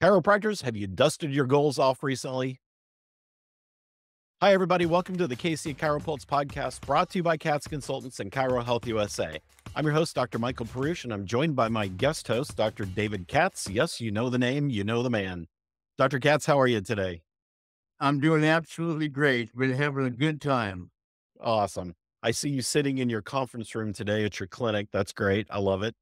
Chiropractors, have you dusted your goals off recently? Hi, everybody. Welcome to the KC CHIROpulse Podcast, brought to you by CATS Consultants and Chiro Health USA. I'm your host, Dr. Michael Perusich, and I'm joined by my guest host, Dr. David Katz. Yes, you know the name, you know the man. Dr. Katz, how are you today? I'm doing absolutely great. Been having a good time. Awesome. I see you sitting in your conference room today at your clinic. That's great. I love it.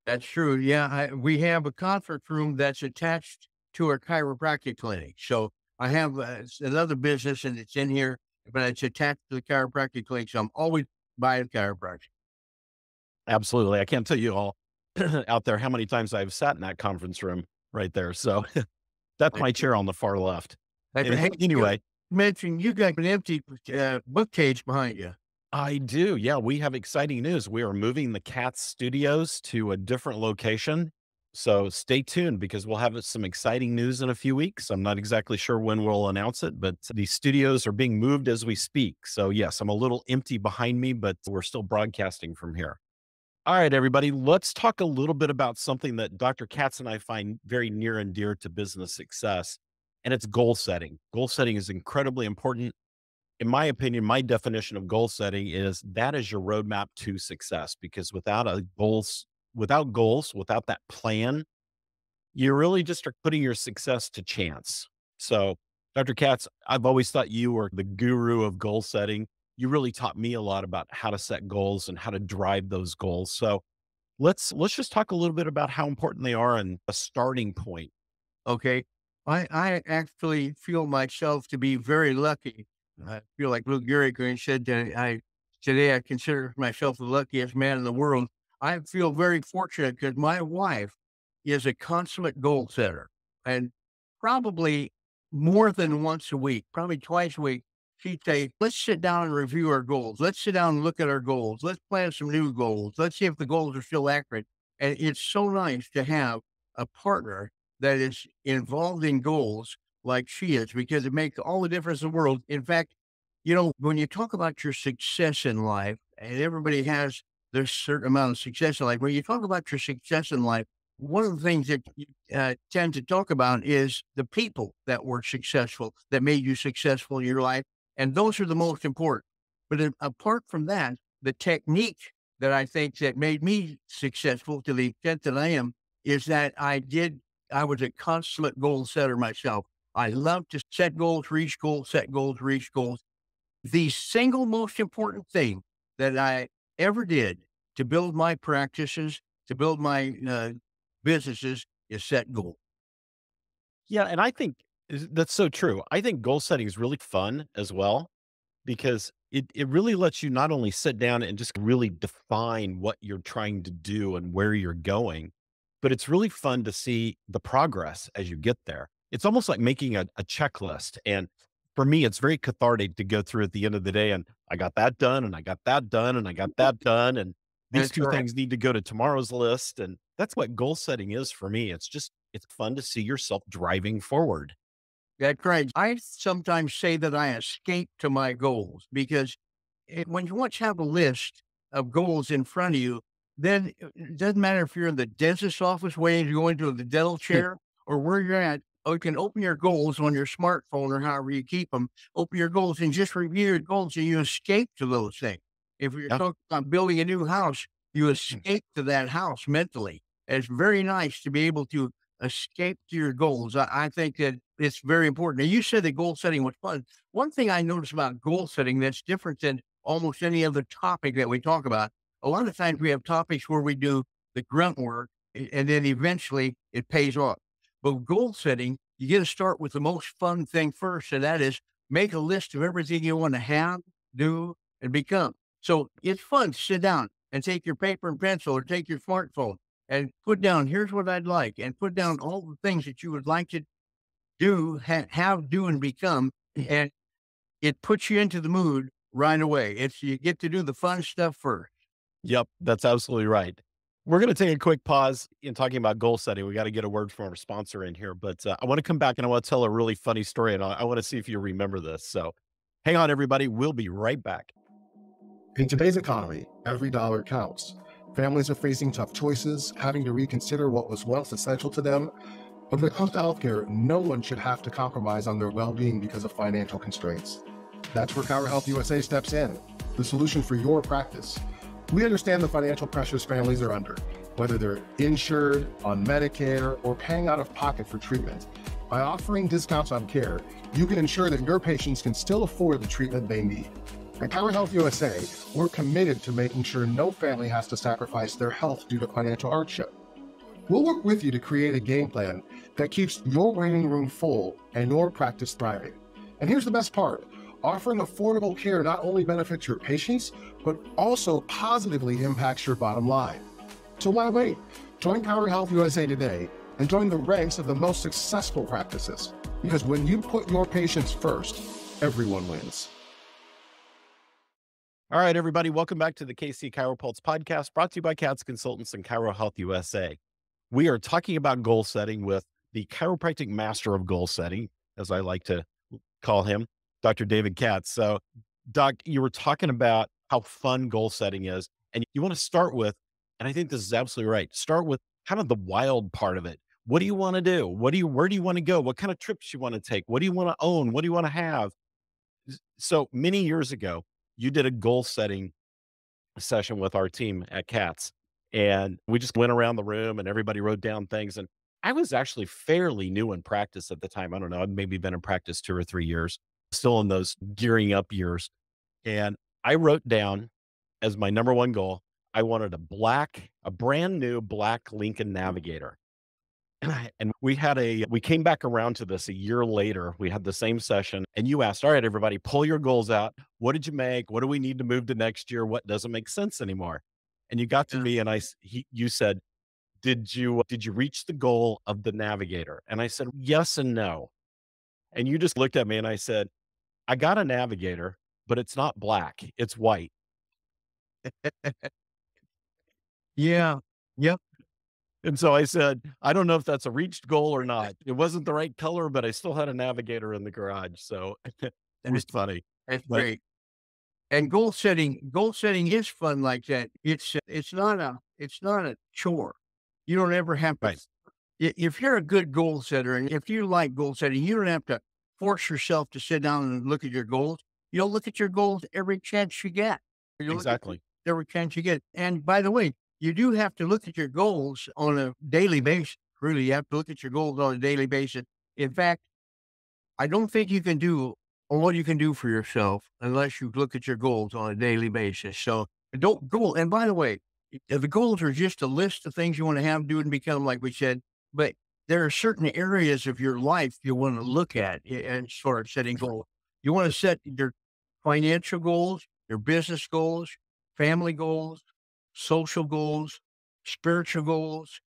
That's true. Yeah, we have a conference room that's attached to our chiropractic clinic. So I have another business and it's in here, but it's attached to the chiropractic clinic. So I'm always by the chiropractic. Absolutely. I can't tell you all out there how many times I've sat in that conference room right there. So that's my chair on the far left. Anyway, Mentioned you got an empty book cage behind you. I do. Yeah, we have exciting news. We are moving the CATS studios to a different location. So stay tuned because we'll have some exciting news in a few weeks. I'm not exactly sure when we'll announce it, but the studios are being moved as we speak. So yes, I'm a little empty behind me, but we're still broadcasting from here. All right, everybody, let's talk a little bit about something that Dr. Katz and I find very near and dear to business success, and it's goal setting. Goal setting is incredibly important. In my opinion, my definition of goal setting is that is your roadmap to success, because without goals, without that plan, you really just are putting your success to chance. So, Dr. Katz, I've always thought you were the guru of goal setting. You really taught me a lot about how to set goals and how to drive those goals. So let's just talk a little bit about how important they are and a starting point. Okay. I actually feel myself to be very lucky. I feel like Luke Gehrig said that today I consider myself the luckiest man in the world. I feel very fortunate because my wife is a consummate goal setter, and probably more than once a week, probably twice a week, she'd say, let's sit down and review our goals. Let's sit down and look at our goals. Let's plan some new goals. Let's see if the goals are still accurate. And it's so nice to have a partner that is involved in goals like she is, because it makes all the difference in the world. In fact, when you talk about your success in life, and everybody has their certain amount of success in life, when you talk about your success in life, one of the things that you tend to talk about is the people that were successful, that made you successful in your life. And those are the most important. But apart from that, the technique that I think that made me successful to the extent that I am is that I was a consummate goal setter myself. I love to set goals, reach goals, set goals, reach goals. The single most important thing that I ever did to build my practices, to build my businesses, is set goals. Yeah, and I think that's so true. I think goal setting is really fun as well, because it really lets you not only sit down and just really define what you're trying to do and where you're going, but it's really fun to see the progress as you get there. It's almost like making a checklist. And for me, it's very cathartic to go through at the end of the day and I got that done and I got that done and I got that done. And these That's two right. things need to go to tomorrow's list. And that's what goal setting is for me. It's fun to see yourself driving forward. That's right. I sometimes say that I escape to my goals because when you once have a list of goals in front of you, then it doesn't matter if you're in the dentist's office waiting to go into the dental chair or where you're at. Or you can open your goals on your smartphone or however you keep them. Open your goals and just review your goals, and you escape to those things. If you're Yep. talking about building a new house, you escape to that house mentally. And it's very nice to be able to escape to your goals. I think that it's very important. Now, you said that goal setting was fun. One thing I noticed about goal setting that's different than almost any other topic that we talk about, a lot of times we have topics where we do the grunt work and then eventually it pays off. But goal setting, you get to start with the most fun thing first, and that is make a list of everything you want to have, do, and become. So it's fun to sit down and take your paper and pencil or take your smartphone and put down, here's what I'd like, and put down all the things that you would like to do, have, do, and become. And it puts you into the mood right away. You get to do the fun stuff first. Yep, that's absolutely right. We're going to take a quick pause in talking about goal setting. We got to get a word from our sponsor in here, but I want to come back and I want to tell a really funny story, and I want to see if you remember this. So hang on, everybody. We'll be right back. In today's economy, every dollar counts. Families are facing tough choices, having to reconsider what was once essential to them, But when it comes to healthcare, no one should have to compromise on their well-being because of financial constraints. That's where Chirohealth Health USA steps in, the solution for your practice. We understand the financial pressures families are under, whether they're insured, on Medicare, or paying out of pocket for treatment. By offering discounts on care, you can ensure that your patients can still afford the treatment they need. At Chirohealth Health USA, we're committed to making sure no family has to sacrifice their health due to financial hardship. We'll work with you to create a game plan that keeps your waiting room full and your practice thriving. And here's the best part. Offering affordable care not only benefits your patients, but also positively impacts your bottom line. So why wait? Join Chirohealth Health USA today and join the ranks of the most successful practices. Because when you put your patients first, everyone wins. All right, everybody, welcome back to the KC CHIROpulse Podcast, brought to you by CATS Consultants and Chirohealth Health USA. We are talking about goal setting with the chiropractic master of goal setting, as I like to call him, Dr. David Katz. So, Doc, you were talking about how fun goal setting is, and you want to start with, and I think this is absolutely right, start with kind of the wild part of it. What do you want to do? Where do you want to go? What kind of trips you want to take? What do you want to own? What do you want to have? So many years ago, you did a goal setting session with our team at CATS, and we just went around the room and everybody wrote down things. And I was actually fairly new in practice at the time. I don't know, I'd maybe been in practice 2 or 3 years, still in those gearing up years. And I wrote down as my number one goal, I wanted a brand new black Lincoln Navigator. And we came back around to this a year later. We had the same session and you asked, all right, everybody, pull your goals out. What did you make? What do we need to move to next year? What doesn't make sense anymore? And you got to me and you said, did you reach the goal of the Navigator? And I said, yes and no. And you just looked at me and I said, I got a Navigator, but it's not black. It's white. Yeah. Yep. And so I said, I don't know if that's a reached goal or not. It wasn't the right color, but I still had a Navigator in the garage. So it was funny. That's great. And goal setting is fun like that. It's not a chore. You don't ever have to. Right. If you're a good goal setter and if you like goal setting, you don't have to force yourself to sit down and look at your goals. You'll look at your goals every chance you get. Exactly. Every chance you get. And by the way, you do have to look at your goals on a daily basis. Really, you have to look at your goals on a daily basis. In fact, I don't think you can do all you can do for yourself unless you look at your goals on a daily basis. So don't goal. And by the way, the goals are just a list of things you want to have, do, and become, like we said. But there are certain areas of your life you want to look at and start setting goals. You want to set your financial goals, your business goals, family goals, social goals, spiritual goals,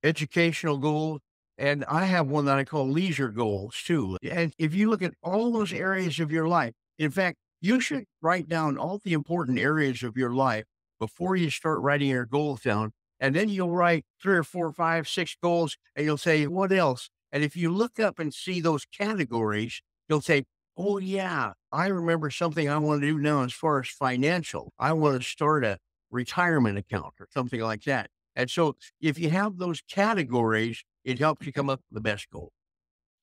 educational goals. And I have one that I call leisure goals too. And if you look at all those areas of your life, in fact, you should write down all the important areas of your life before you start writing your goals down. And then you'll write 3 or 4, 5, 6 goals and you'll say, what else? And if you look up and see those categories, you'll say, oh yeah, I remember something I want to do now as far as financial. I want to start a retirement account or something like that. And so if you have those categories, it helps you come up with the best goal.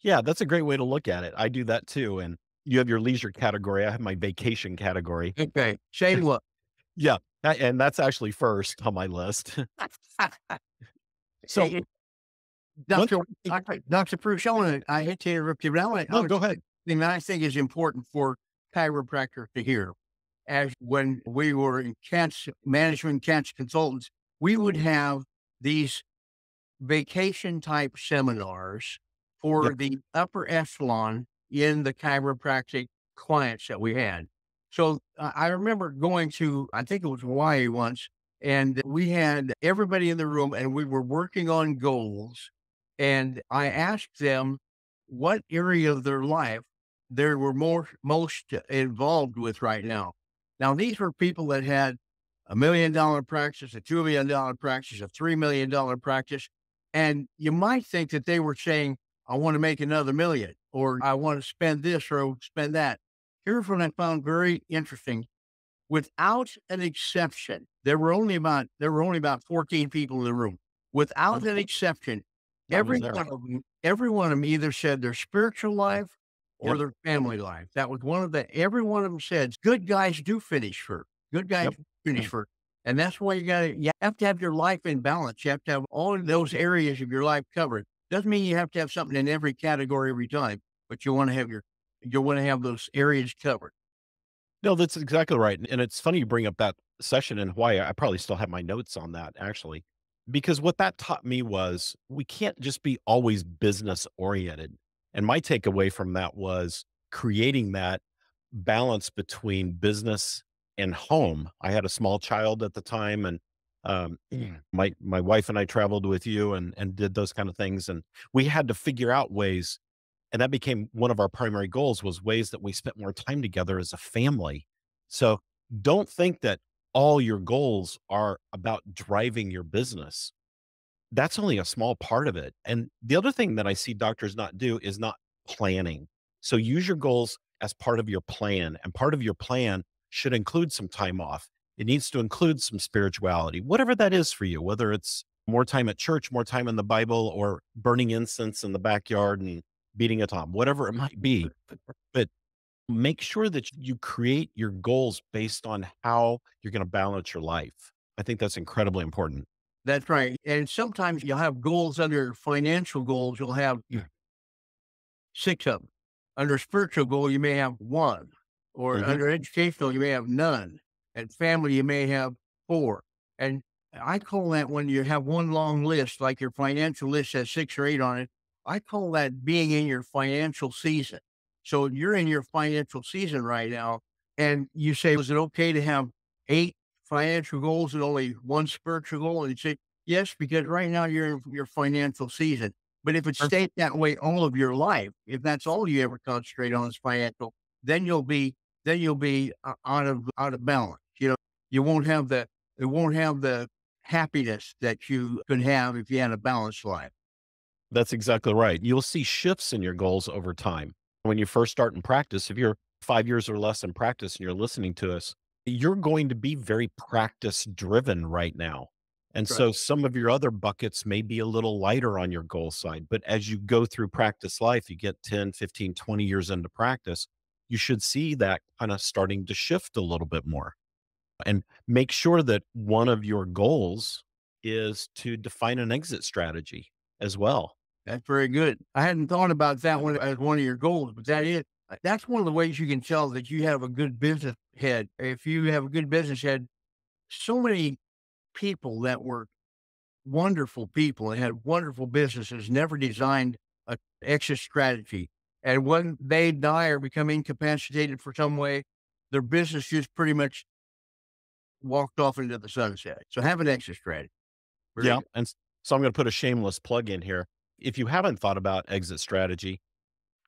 Yeah, that's a great way to look at it. I do that too. And you have your leisure category. I have my vacation category. Okay. Shane, what? Yeah. And that's actually first on my list. So, Dr. Perusich, I hate to interrupt you, but no, go ahead. The thing that I think is important for chiropractors to hear, as when we were in CATS management, CATS consultants, we would have these vacation type seminars for the upper echelon in the chiropractic clients that we had. So I remember going to, I think it was Hawaii once, and we had everybody in the room and we were working on goals. And I asked them what area of their life they were most involved with right now. Now, these were people that had $1 million practice, a $2 million practice, a $3 million practice. And you might think that they were saying, I want to make another million, or I want to spend this or spend that. Here's what I found very interesting. Without an exception, there were only about 14 people in the room. Without an exception, every one of them every one of them either said their spiritual life or Yep. their family life. That was one of the, every one of them said, good guys do finish first. Good guys Yep. do finish first. And that's why you have to have your life in balance. You have to have all of those areas of your life covered. Doesn't mean you have to have something in every category every time, but you want to have those areas covered. No, that's exactly right. And it's funny you bring up that session in Hawaii. I probably still have my notes on that actually, because what that taught me was we can't just be always business oriented. And my takeaway from that was creating that balance between business and home. I had a small child at the time, and my wife and I traveled with you and did those kind of things, and we had to figure out ways, and that became one of our primary goals, was ways that we spent more time together as a family. So don't think that all your goals are about driving your business. That's only a small part of it. And the other thing that I see doctors not do is not planning. So use your goals as part of your plan, and part of your plan should include some time off. It needs to include some spirituality, whatever that is for you, whether it's more time at church, more time in the Bible, or burning incense in the backyard and beating a tom, whatever it might be. But make sure that you create your goals based on how you're going to balance your life. I think that's incredibly important. That's right. And sometimes you'll have goals under financial goals. You'll have 6 of them. Under spiritual goal, you may have 1, or Mhm. under educational, you may have none, and family, you may have 4. And I call that, when you have one long list, like your financial list has 6 or 8 on it, I call that being in your financial season. So you're in your financial season right now, and you say, is it okay to have 8 financial goals and only 1 spiritual goal? And you say, yes, because right now you're in your financial season. But if it Sure. stayed that way all of your life, if that's all you ever concentrate on is financial, then you'll be out of balance. You won't have the happiness that you could have if you had a balanced life. That's exactly right. You'll see shifts in your goals over time. When you first start in practice, if you're 5 years or less in practice and you're listening to us, you're going to be very practice driven right now. And Right. so some of your other buckets may be a little lighter on your goal side. But as you go through practice life, you get 10, 15, 20 years into practice, you should see that kind of starting to shift a little bit more. And make sure that one of your goals is to define an exit strategy as well. That's very good. I hadn't thought about that one as one of your goals, but that's one of the ways you can tell that you have a good business head. If you have a good business head, so many people that were wonderful people and had wonderful businesses never designed a exit strategy. And when they die or become incapacitated for some way, their business just pretty much walked off into the sunset. So have an exit strategy. Very Yeah. good. So I'm going to put a shameless plug in here. If you haven't thought about exit strategy,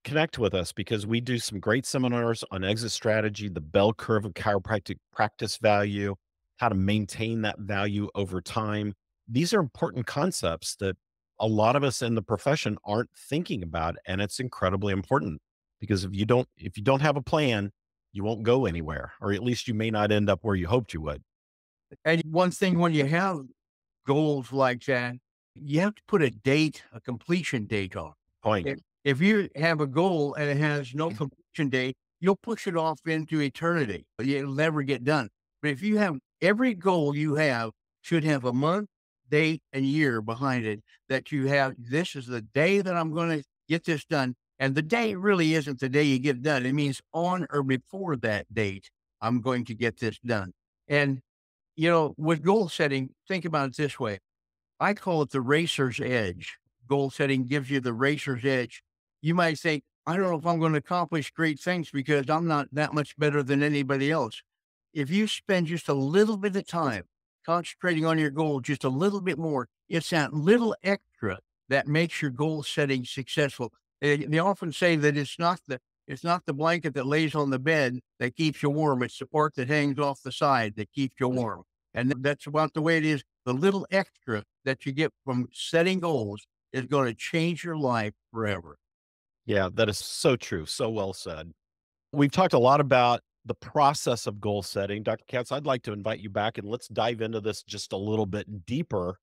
connect with us, because we do some great seminars on exit strategy, the bell curve of chiropractic practice value, how to maintain that value over time. These are important concepts that a lot of us in the profession aren't thinking about. And it's incredibly important, because if you don't have a plan, you won't go anywhere, or at least you may not end up where you hoped you would. And one thing, when you have goals like that, you have to put a completion date on. Point. If you have a goal and it has no completion date, you'll push it off into eternity. It'll never get done. But if you have, every goal you have should have a month, date, and year behind it, that you have, this is the day that I'm going to get this done. And the day really isn't the day you get it done. It means on or before that date, I'm going to get this done. And, with goal setting, think about it this way. I call it the racer's edge. Goal setting gives you the racer's edge. You might think, I don't know if I'm going to accomplish great things because I'm not that much better than anybody else. If you spend just a little bit of time concentrating on your goal, just a little bit more, it's that little extra that makes your goal setting successful. They often say that it's not the blanket that lays on the bed that keeps you warm. It's the part that hangs off the side that keeps you warm. And that's about the way it is. The little extra that you get from setting goals is going to change your life forever. Yeah, that is so true. So well said. We've talked a lot about the process of goal setting. Dr. Katz, I'd like to invite you back and let's dive into this just a little bit deeper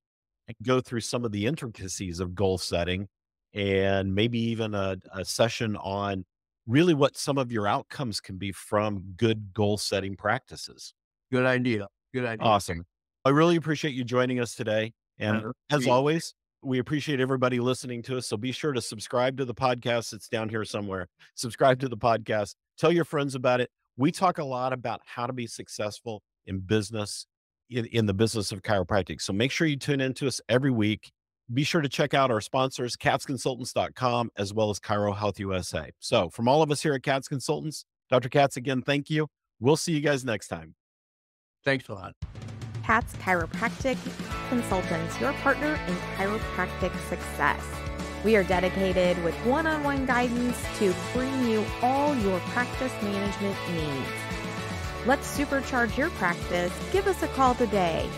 and go through some of the intricacies of goal setting. and maybe even a session on really what some of your outcomes can be from good goal setting practices. Good idea. Good idea. Awesome. I really appreciate you joining us today. And as always, we appreciate everybody listening to us. So be sure to subscribe to the podcast. It's down here somewhere. Subscribe to the podcast. Tell your friends about it. We talk a lot about how to be successful in business, in the business of chiropractic. So make sure you tune into us every week. Be sure to check out our sponsors, katzconsultants.com, as well as Chiro Health USA. So from all of us here at Katz Consultants, Dr. Katz, again, thank you. We'll see you guys next time. Thanks a lot. Katz Chiropractic Consultants, your partner in chiropractic success. We are dedicated with one-on-one guidance to bring you all your practice management needs. Let's supercharge your practice. Give us a call today.